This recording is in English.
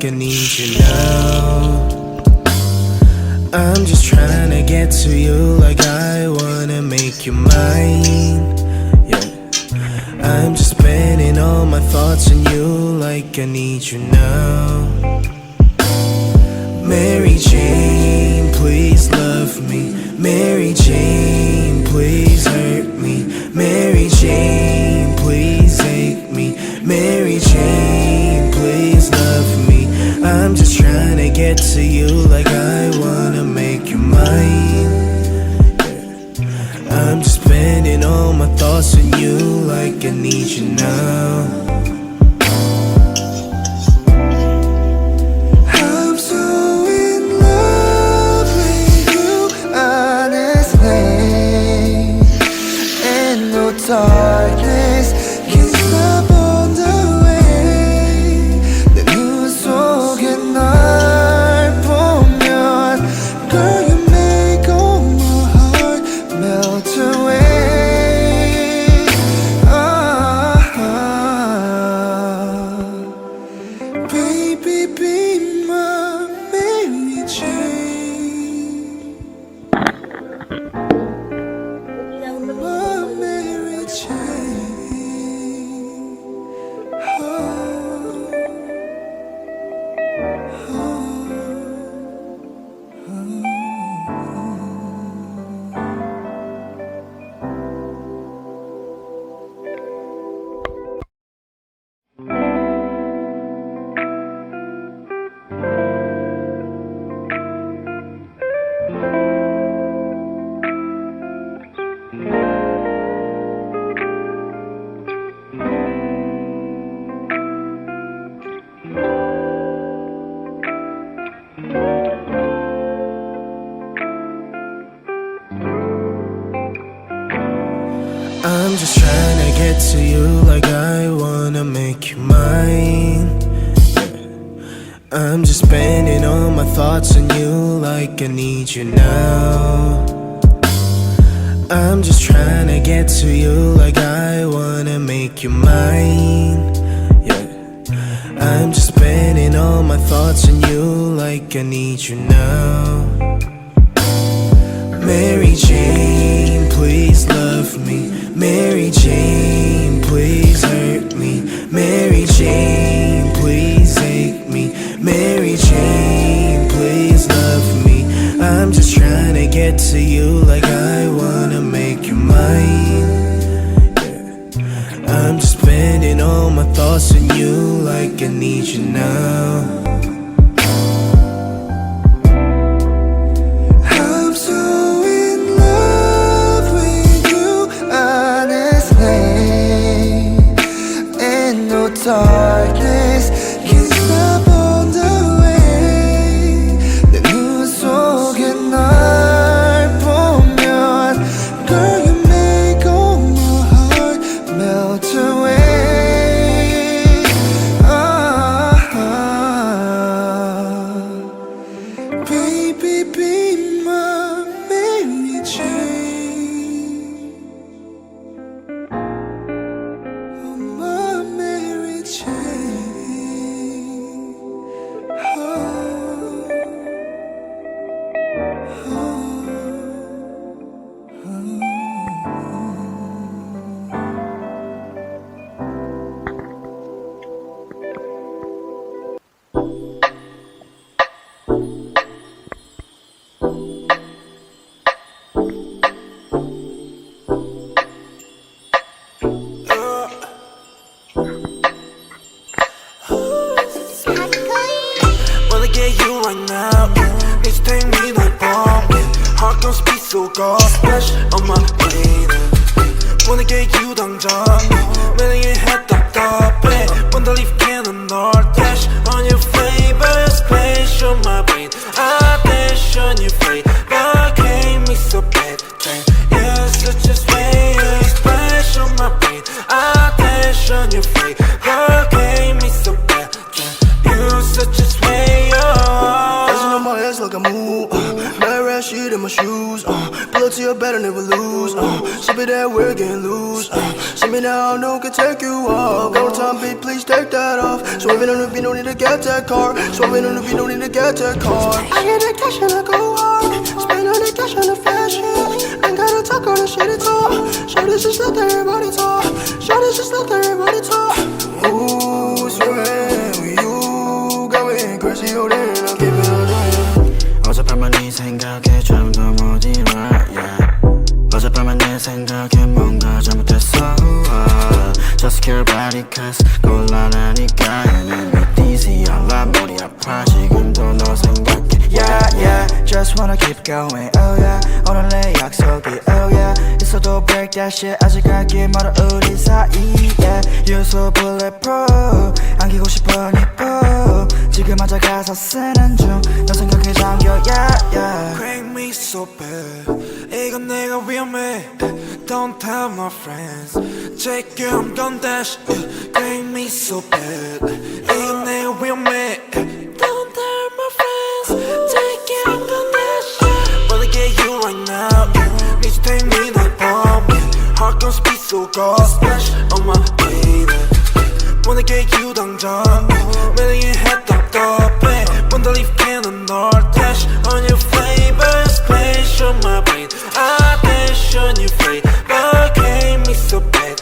like I need you now. I'm just trying to get to you like I wanna make you mine. Yeah, I'm just spending all my thoughts on you like I need you now. Mary Jane, please love me. Mary Jane, please hurt me. Mary Jane, please hate me. Mary Jane, please love me. I'm just trying to get to you like I wanna make you mine. Yeah. I'm just spending all my thoughts on you like I need you now. Darkness can stop on the way. 내 눈 속에 날 보면 Girl, you make all my heart melt away. Baby, be my Mary Jane. I'm just trying to get to you like I wanna make you mine. Yeah. I'm just spending all my thoughts on you like I need you now. I'm just trying to get to you like I wanna make you mine. Yeah. I'm just spending all my thoughts on you like I need you now. Mary Jane, please love me. Mary Jane, please hurt me. Mary Jane, please hate me. Mary Jane, please love me. I'm just trying to get to you like I wanna make you mine. Yeah. I'm just spending all my thoughts on you like I need you now. Darkness can stop on the way. 내 눈 속에 날 보면 Girl, you make all my heart melt away. Baby, be my Mary Jane. Oh, my Mary Jane. Wanna get you right now. Need to take me like bomb. Heart gon' speed so go splash on my brain. Wanna get you 당장. 매일 head 답답해. Wanna leave cannon or dash on your flavor. Splash on my brain. I dash on your flavor. Game me so bad. You're such a swayer. Splash on my brain. I dash on your flavor. Game me so bad. You're such a swayer. Dancing on my ass like I move. Mad rat shit in my shoes. Pull up to your bed and never lose. Sipping be that we're getting loose. See me now, no can take you off. Go time, beat, please take that off. Swerving on the beat, no need to get that car. Swerving on the beat, no need to get that car. I get that cash and I go hard. Spend all the cash on the fashion. Ain't gotta talk all the shit at all. Shorty just let everybody talk. Shorty just let everybody talk. Ooh, swearing with you. Going crazy, hold it, I'll keep it all day. 어젯밤만 네 생각에 좀 더 못 일어 yeah. 어젯밤만 내 생각에 뭔가 잘못했어 Just care about it cause 곤란하니까 얘는 믿기지 않아 머리 아파 지금도 너 생각해 Yeah yeah Just wanna keep going oh yeah 오늘 내 약속이 oh yeah 있어도 break that shit 아직 갈길 멀어 우리 사이 yeah You're so bulletproof 안기고 싶어 니뽀 지금 앉아 가사 쓰는 중 너 생각에 잠겨 yeah yeah Crank me so bad 이건 내가 위험해 Don't tell my friends Take you I'm gon' dash Crank me so bad 이건 내가 위험해 Don't tell my friends Take you I'm gon' dash Wanna get you right now Need to take me like bomb Heart gon' speed so cold Splash on my baby Wanna get you 당장 매일 했던 떡배 Wanna leave cannon or dash On your flavor Splash on my brain I dash on your flavor Gave me so bad